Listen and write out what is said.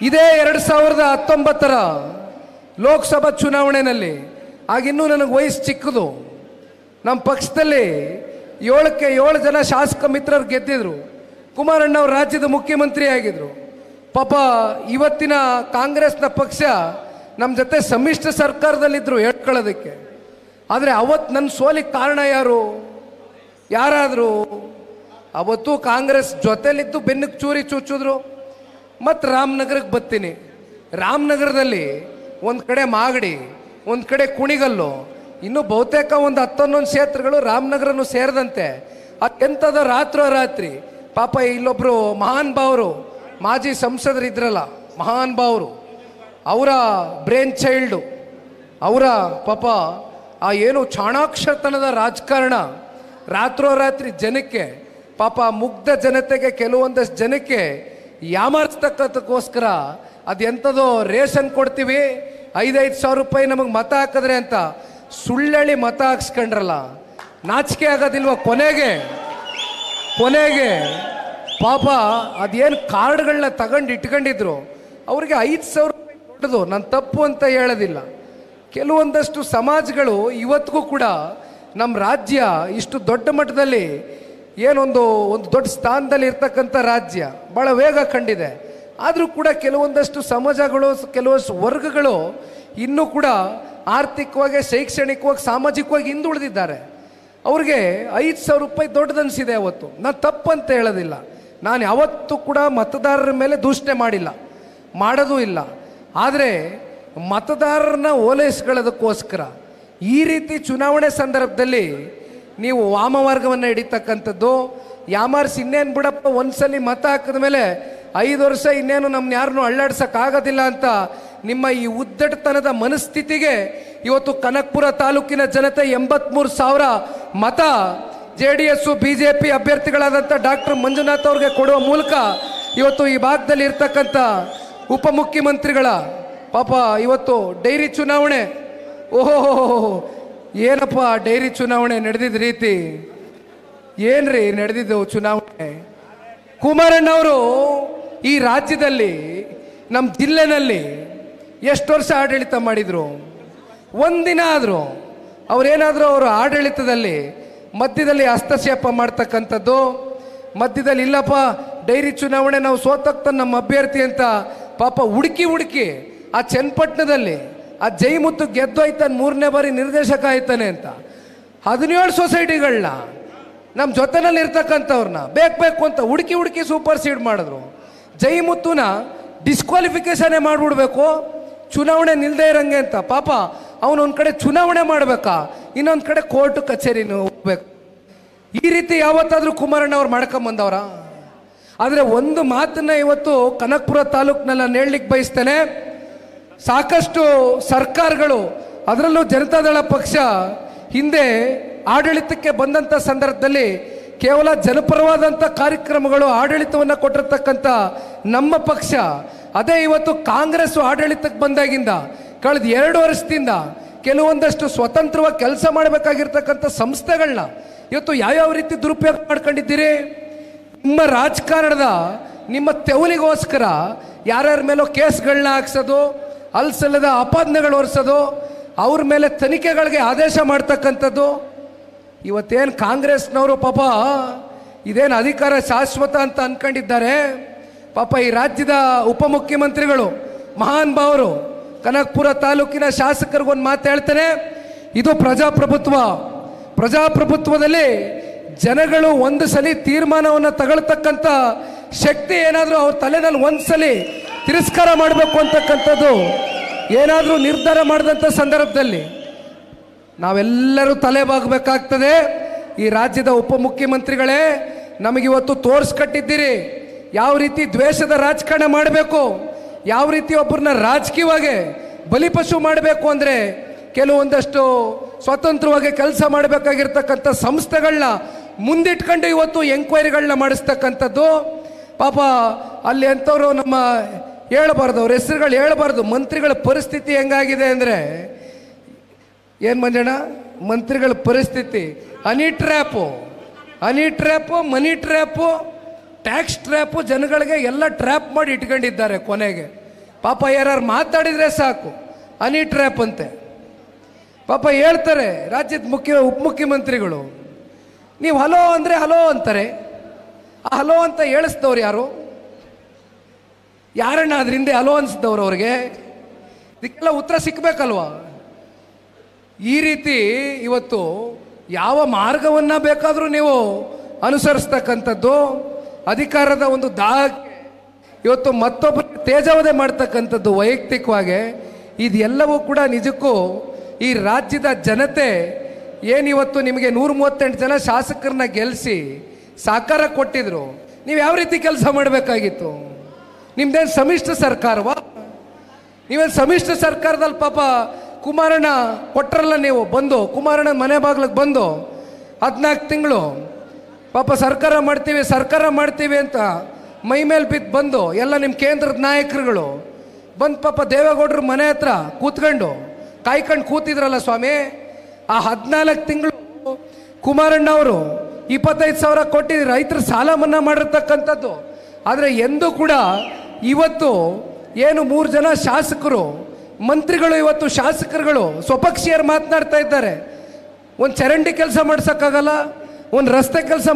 ಇದೇ 2019ರ ಲೋಕಸಭಾ ಚುನಾವಣೆಯಲ್ಲಿ ಆಗಿನ್ನೂ ನನಗೆ ವಯಸ್ಸು ಚಿಕ್ಕದು. ನಮ್ಮ ಪಕ್ಷದಲ್ಲಿ 7ಕ್ಕೆ 7 ಜನ ಶಾಸಕ ಮಿತ್ರರು ಗೆದ್ದಿದ್ರು. ಕುಮಾರಣ್ಣ ಅವರು ರಾಜ್ಯದ ಮುಖ್ಯಮಂತ್ರಿ ಆಗಿದ್ರು. ಪಾಪ ಇವತ್ತಿನ ಕಾಂಗ್ರೆಸ್ನ ಪಕ್ಷ ನಮ್ಮ ಜೊತೆ ಸಮ್ಮಿಶ್ರ ಸರ್ಕಾರದಲ್ಲಿದ್ದರು ಹೇಳ್ಕೊಳ್ಳೋದಕ್ಕೆ. ಆದರೆ ಅವತ್ತು ನನ್ನ ಸೋಲಿಗೆ ಕಾರಣ ಯಾರಾದರೂ ಅವತ್ತು ಕಾಂಗ್ರೆಸ್ ಜೊತೆಲಿದ್ದು ಬೆನ್ನಿಗೆ ಚೂರಿ ಚುಚ್ಚಿದ್ರು. ಮತ್ತು ರಾಮನಗರಕ್ಕೆ ಬರ್ತೀನಿ. ರಾಮನಗರದಲ್ಲಿ ಒಂದು ಕಡೆ ಮಾಗಡಿ, ಒಂದು ಕಡೆ ಕುಣಿಗಲ್ಲು, ಇನ್ನೂ ಬಹುತೇಕ ಒಂದು 10-11 ಕ್ಷೇತ್ರಗಳು ರಾಮನಗರನು ಸೇರಿದಂತೆ ಎಂಥದ ರಾತ್ರೋರಾತ್ರಿ ಪಾಪ ಇಲ್ಲೊಬ್ಬರು ಮಹಾನ್ ಭಾವರು ಮಾಜಿ ಸಂಸದರಿದ್ರಲ್ಲ, ಮಹಾನ್ ಭಾವರು, ಅವರ ಬ್ರೇನ್ ಚೈಲ್ಡು, ಅವರ ಪಾಪ ಆ ಏನು ಚಾಣಾಕ್ಷತನದ ರಾಜಕಾರಣ ರಾತ್ರೋರಾತ್ರಿ ಜನಕ್ಕೆ, ಪಾಪ ಮುಗ್ಧ ಜನತೆಗೆ, ಕೆಲವೊಂದಷ್ಟು ಜನಕ್ಕೆ ಯಾಮಾರಿಸ್ತಕ್ಕಂಥಕ್ಕೋಸ್ಕರ ಅದೆಂಥದೋ ರೇಷನ್ ಕೊಡ್ತೀವಿ 5-5 ಸಾವಿರ ರೂಪಾಯಿ ನಮಗೆ ಮತ ಹಾಕಿದ್ರೆ ಅಂತ ಸುಳ್ಳೇಳಿ ಮತ ಹಾಕ್ಸ್ಕೊಂಡ್ರಲ್ಲ. ನಾಚಿಕೆ ಆಗೋದಿಲ್ವ? ಕೊನೆಗೆ ಪಾಪ ಅದೇನು ಕಾರ್ಡ್ಗಳನ್ನ ತಗೊಂಡು ಇಟ್ಕೊಂಡಿದ್ರು ಅವ್ರಿಗೆ 5 ಸಾವಿರ ರೂಪಾಯಿ ಕೊಡೋದು ನಾನು ತಪ್ಪು ಅಂತ ಹೇಳೋದಿಲ್ಲ. ಕೆಲವೊಂದಷ್ಟು ಸಮಾಜಗಳು ಇವತ್ತಿಗೂ ಕೂಡ ನಮ್ಮ ರಾಜ್ಯ ಇಷ್ಟು ದೊಡ್ಡ ಮಟ್ಟದಲ್ಲಿ ಏನೊಂದು ದೊಡ್ಡ ಸ್ಥಾನದಲ್ಲಿ ಇರ್ತಕ್ಕಂಥ ರಾಜ್ಯ ಭಾಳ ವೇಗ ಕಂಡಿದೆ. ಆದರೂ ಕೂಡ ಕೆಲವೊಂದಷ್ಟು ಸಮಾಜಗಳು, ಕೆಲವಷ್ಟು ವರ್ಗಗಳು ಇನ್ನೂ ಕೂಡ ಆರ್ಥಿಕವಾಗಿ, ಶೈಕ್ಷಣಿಕವಾಗಿ, ಸಾಮಾಜಿಕವಾಗಿ ಹಿಂದುಳಿದಿದ್ದಾರೆ. ಅವ್ರಿಗೆ 5 ಸಾವಿರ ರೂಪಾಯಿ ದೊಡ್ಡದನ್ಸಿದೆ ಅವತ್ತು. ನಾನು ತಪ್ಪಂತ ಹೇಳೋದಿಲ್ಲ. ನಾನು ಯಾವತ್ತೂ ಕೂಡ ಮತದಾರರ ಮೇಲೆ ದೂಷಣೆ ಮಾಡಿಲ್ಲ, ಮಾಡೋದೂ ಇಲ್ಲ. ಆದರೆ ಮತದಾರರನ್ನ ಓಲೈಸ್ಕೊಳ್ಳೋದಕ್ಕೋಸ್ಕರ ಈ ರೀತಿ ಚುನಾವಣೆ ಸಂದರ್ಭದಲ್ಲಿ ನೀವು ವಾಮಮಾರ್ಗವನ್ನು ಹಿಡಿತಕ್ಕಂಥದ್ದು, ಯಾಮಾರಿಸಿ ಇನ್ನೇನು ಬಿಡಪ್ಪ ಒಂದ್ಸಲಿ ಮತ ಹಾಕಿದ ಮೇಲೆ 5 ವರ್ಷ ಇನ್ನೇನು ನಮ್ಮನ್ನ ಯಾರನ್ನೂ ಅಳ್ಳಾಡ್ಸೋಕ್ಕಾಗೋದಿಲ್ಲ ಅಂತ ನಿಮ್ಮ ಈ ಉದ್ದಟತನದ ಮನಸ್ಥಿತಿಗೆ ಇವತ್ತು ಕನಕಪುರ ತಾಲೂಕಿನ ಜನತೆ 83,000 ಮತ JDS BJP ಅಭ್ಯರ್ಥಿಗಳಾದಂಥ ಡಾಕ್ಟರ್ ಮಂಜುನಾಥ್ ಅವ್ರಿಗೆ ಕೊಡುವ ಮೂಲಕ ಇವತ್ತು ಈ ಭಾಗದಲ್ಲಿ ಇರ್ತಕ್ಕಂಥ ಉಪಮುಖ್ಯಮಂತ್ರಿಗಳ ಪಾಪ ಇವತ್ತು ಡೈರಿ ಚುನಾವಣೆ, ಓಹೋ ಏನಪ್ಪ ಡೈರಿ ಚುನಾವಣೆ ನಡೆದಿದ್ದ ರೀತಿ, ಏನ್ರಿ ನಡೆದಿದ್ದು ಚುನಾವಣೆ? ಕುಮಾರಣ್ಣವರು ಈ ರಾಜ್ಯದಲ್ಲಿ, ನಮ್ಮ ಜಿಲ್ಲೆನಲ್ಲಿ ಎಷ್ಟು ವರ್ಷ ಆಡಳಿತ ಮಾಡಿದರು? ಒಂದಿನ ಆದರೂ ಅವರೇನಾದರೂ ಅವರು ಆಡಳಿತದಲ್ಲಿ ಮಧ್ಯದಲ್ಲಿ ಹಸ್ತಕ್ಷೇಪ ಮಾಡ್ತಕ್ಕಂಥದ್ದು, ಮಧ್ಯದಲ್ಲಿ ಇಲ್ಲಪ್ಪ ಡೈರಿ ಚುನಾವಣೆ ನಾವು ಸೋತಕ್ತಾನೆ ನಮ್ಮ ಅಭ್ಯರ್ಥಿ ಅಂತ ಪಾಪ ಹುಡುಕಿ ಆ ಚನ್ನಪಟ್ಟಣದಲ್ಲಿ ಆ ಜೈಮುತ್ತು ಗೆದ್ದೋಯ್ತಾನೆ, 3ನೇ ಬಾರಿ ನಿರ್ದೇಶಕ ಆಯ್ತಾನೆ ಅಂತ 17 ಸೊಸೈಟಿಗಳನ್ನ ನಮ್ಮ ಜೊತೆನಲ್ಲಿ ಇರ್ತಕ್ಕಂಥವ್ರನ್ನ ಬೇಕು ಅಂತ ಹುಡುಕಿ ಸೂಪರ್ ಸೀಡ್ ಮಾಡಿದ್ರು. ಜೈಮುತ್ತುನ ಡಿಸ್ಕ್ವಾಲಿಫಿಕೇಶನ್ನೇ ಮಾಡಿಬಿಡ್ಬೇಕು ಚುನಾವಣೆ ನಿಲ್ಲದೆ ಇರಂಗೆ ಅಂತ. ಪಾಪ ಅವನೊಂದು ಕಡೆ ಚುನಾವಣೆ ಮಾಡಬೇಕಾ, ಇನ್ನೊಂದು ಕಡೆ ಕೋರ್ಟ್ ಕಚೇರಿನೂ ಹೋಗ್ಬೇಕು. ಈ ರೀತಿ ಯಾವತ್ತಾದರೂ ಕುಮಾರಣ್ಣ ಅವ್ರು ಮಾಡ್ಕೊಂಬಂದವ್ರ? ಆದರೆ ಒಂದು ಮಾತನ್ನ ಇವತ್ತು ಕನಕಪುರ ತಾಲೂಕಿನಲ್ಲಿ ನಾನು ಹೇಳಲಿಕ್ಕೆ ಬಯಸ್ತೇನೆ. ಸಾಕಷ್ಟು ಸರ್ಕಾರಗಳು, ಅದರಲ್ಲೂ ಜನತಾದಳ ಪಕ್ಷ ಹಿಂದೆ ಆಡಳಿತಕ್ಕೆ ಬಂದಂಥ ಸಂದರ್ಭದಲ್ಲಿ ಕೇವಲ ಜನಪರವಾದಂಥ ಕಾರ್ಯಕ್ರಮಗಳು ಆಡಳಿತವನ್ನು ಕೊಟ್ಟಿರ್ತಕ್ಕಂಥ ನಮ್ಮ ಪಕ್ಷ, ಅದೇ ಇವತ್ತು ಕಾಂಗ್ರೆಸ್ ಆಡಳಿತಕ್ಕೆ ಬಂದಾಗಿಂದ ಕಳೆದ 2 ವರ್ಷದಿಂದ ಕೆಲವೊಂದಷ್ಟು ಸ್ವತಂತ್ರವಾಗಿ ಕೆಲಸ ಮಾಡಬೇಕಾಗಿರ್ತಕ್ಕಂಥ ಸಂಸ್ಥೆಗಳನ್ನ ಇವತ್ತು ಯಾವ್ಯಾವ ರೀತಿ ದುರುಪಯೋಗ ಮಾಡ್ಕೊಂಡಿದ್ದೀರಿ? ನಿಮ್ಮ ರಾಜಕಾರಣದ ನಿಮ್ಮ ತೆವಲಿಗೋಸ್ಕರ ಯಾರ್ಯಾರ ಮೇಲೋ ಕೇಸ್ಗಳನ್ನ ಹಾಕ್ಸೋದು, ಅಲ್ಸಲ್ಲದ ಆಪಾದನೆಗಳು ಹೊರಿಸೋದು, ಅವ್ರ ಮೇಲೆ ತನಿಖೆಗಳಿಗೆ ಆದೇಶ ಮಾಡ್ತಕ್ಕಂಥದ್ದು. ಇವತ್ತೇನು ಕಾಂಗ್ರೆಸ್ನವರು ಪಾಪ ಇದೇನು ಅಧಿಕಾರ ಶಾಶ್ವತ ಅಂತ ಅಂದ್ಕೊಂಡಿದ್ದಾರೆ. ಪಾಪ ಈ ರಾಜ್ಯದ ಉಪಮುಖ್ಯಮಂತ್ರಿಗಳು ಮಹಾನ್ ಭಾವರು ಕನಕಪುರ ತಾಲೂಕಿನ ಶಾಸಕರಿಗೊಂದು ಮಾತು ಹೇಳ್ತೇನೆ, ಇದು ಪ್ರಜಾಪ್ರಭುತ್ವದಲ್ಲಿ ಜನಗಳು ಒಂದು ಸಲ ತೀರ್ಮಾನವನ್ನು ತಗೊಳ್ತಕ್ಕಂಥ ಶಕ್ತಿ ಏನಾದರೂ ಅವ್ರ ತಲೆನಲ್ಲಿ ಒಂದು ಸಲ ತಿರಸ್ಕಾರ ಮಾಡಬೇಕು ಅಂತಕ್ಕಂಥದ್ದು ಏನಾದರೂ ನಿರ್ಧಾರ ಮಾಡಿದಂಥ ಸಂದರ್ಭದಲ್ಲಿ ನಾವೆಲ್ಲರೂ ತಲೆ ಬಾಗಬೇಕಾಗ್ತದೆ. ಈ ರಾಜ್ಯದ ಉಪಮುಖ್ಯಮಂತ್ರಿಗಳೇ, ನಮಗಿವತ್ತು ತೋರಿಸ್ಕೊಟ್ಟಿದ್ದೀರಿ ಯಾವ ರೀತಿ ದ್ವೇಷದ ರಾಜಕಾರಣ ಮಾಡಬೇಕು, ಯಾವ ರೀತಿ ಒಬ್ಬರನ್ನ ರಾಜಕೀಯವಾಗಿ ಬಲಿಪಶು ಮಾಡಬೇಕು. ಅಂದರೆ ಕೆಲವೊಂದಷ್ಟು ಸ್ವತಂತ್ರವಾಗಿ ಕೆಲಸ ಮಾಡಬೇಕಾಗಿರ್ತಕ್ಕಂಥ ಸಂಸ್ಥೆಗಳನ್ನ ಮುಂದಿಟ್ಕೊಂಡು ಇವತ್ತು ಎಂಕ್ವೈರಿಗಳನ್ನ ಮಾಡಿಸ್ತಕ್ಕಂಥದ್ದು. ಪಾಪ ಅಲ್ಲಿ ಅಂಥವ್ರು ನಮ್ಮ ಹೇಳಬಾರ್ದು, ಅವ್ರ ಹೆಸರುಗಳು ಹೇಳಬಾರ್ದು. ಮಂತ್ರಿಗಳ ಪರಿಸ್ಥಿತಿ ಹೆಂಗಾಗಿದೆ ಅಂದರೆ, ಏನು ಮಂಜಣ್ಣ, ಮಂತ್ರಿಗಳ ಪರಿಸ್ಥಿತಿ ಹನಿ ಟ್ರ್ಯಾಪು, ಮನಿ ಟ್ರ್ಯಾಪು, ಟ್ಯಾಕ್ಸ್ ಟ್ರ್ಯಾಪು, ಜನಗಳಿಗೆ ಎಲ್ಲ ಟ್ರ್ಯಾಪ್ ಮಾಡಿ ಇಟ್ಕೊಂಡಿದ್ದಾರೆ. ಕೊನೆಗೆ ಪಾಪ ಯಾರು ಮಾತಾಡಿದರೆ ಸಾಕು ಹನಿ ಟ್ರ್ಯಾಪ್ ಅಂತೆ. ಪಾಪ ಹೇಳ್ತಾರೆ ರಾಜ್ಯದ ಉಪಮುಖ್ಯಮಂತ್ರಿಗಳು, ನೀವು ಹಲೋ ಅಂದರೆ ಹಲೋ ಅಂತಾರೆ. ಆ ಹಲೋ ಅಂತ ಹೇಳಿಸ್ದವ್ರು ಯಾರು? ಯಾರಣ್ಣ ಅದ್ರ ಹಿಂದೆ ಹಲೋ ಅನ್ಸಿದವ್ರು ಅವ್ರಿಗೆ? ಇದಕ್ಕೆಲ್ಲ ಉತ್ತರ ಸಿಕ್ಕಬೇಕಲ್ವಾ? ಈ ರೀತಿ ಇವತ್ತು ಯಾವ ಮಾರ್ಗವನ್ನು ಬೇಕಾದರೂ ನೀವು ಅನುಸರಿಸ್ತಕ್ಕಂಥದ್ದು, ಅಧಿಕಾರದ ಒಂದು ದಾಹಕ್ಕೆ ಇವತ್ತು ಮತ್ತೊಬ್ಬರು ತೇಜಾವಧೆ ಮಾಡ್ತಕ್ಕಂಥದ್ದು ವೈಯಕ್ತಿಕವಾಗಿ, ಇದೆಲ್ಲವೂ ಕೂಡ ನಿಜಕ್ಕೂ ಈ ರಾಜ್ಯದ ಜನತೆ ಏನಿವತ್ತು ನಿಮಗೆ 138 ಜನ ಶಾಸಕರನ್ನ ಗೆಲ್ಲಿಸಿ ಸಾಕಾರ ಕೊಟ್ಟಿದ್ರು, ನೀವು ಯಾವ ರೀತಿ ಕೆಲಸ ಮಾಡಬೇಕಾಗಿತ್ತು? ನಿಮ್ದೇನು ಸಮ್ಮಿಶ್ರ ಸರ್ಕಾರವಾ? ನೀವೇನು ಸಮ್ಮಿಶ್ರ ಸರ್ಕಾರದಲ್ಲಿ ಪಾಪ ಕುಮಾರಣ್ಣ ಕೊಟ್ಟರಲ್ಲ, ನೀವು ಬಂದು ಕುಮಾರಣ್ಣ ಮನೆ ಬಾಗ್ಲಿಗೆ ಬಂದು 14 ತಿಂಗಳು ಪಾಪ ಸರ್ಕಾರ ಮಾಡ್ತೀವಿ ಅಂತ ಮೈ ಮೇಲೆ ಬಿದ್ದು ಬಂದು ಎಲ್ಲ ನಿಮ್ಮ ಕೇಂದ್ರದ ನಾಯಕರುಗಳು ಬಂದು ಪಾಪ ದೇವೇಗೌಡರ ಮನೆ ಹತ್ರ ಕೂತ್ಕೊಂಡು ಕಾಯ್ಕೊಂಡು ಕೂತಿದ್ರಲ್ಲ ಸ್ವಾಮಿ. ಆ 14 ತಿಂಗಳು ಕುಮಾರಣ್ಣ ಅವರು 25,000 ಕೊಟ್ಟು ರೈತರ ಸಾಲ ಮನ್ನಾ ಮಾಡಿರ್ತಕ್ಕಂಥದ್ದು. ಆದರೆ ಎಂದೂ ಕೂಡ ಇವತ್ತು ಏನು 3 ಜನ ಶಾಸಕರು ಮಂತ್ರಿಗಳು ಇವತ್ತು ಶಾಸಕರುಗಳು ಸ್ವಪಕ್ಷೀಯರು ಮಾತನಾಡ್ತಾ ಇದ್ದಾರೆ. ಒಂದು ಚರಂಡಿ ಕೆಲಸ ಮಾಡ್ಸೋಕ್ಕಾಗಲ್ಲ, ಒಂದು ರಸ್ತೆ ಕೆಲಸ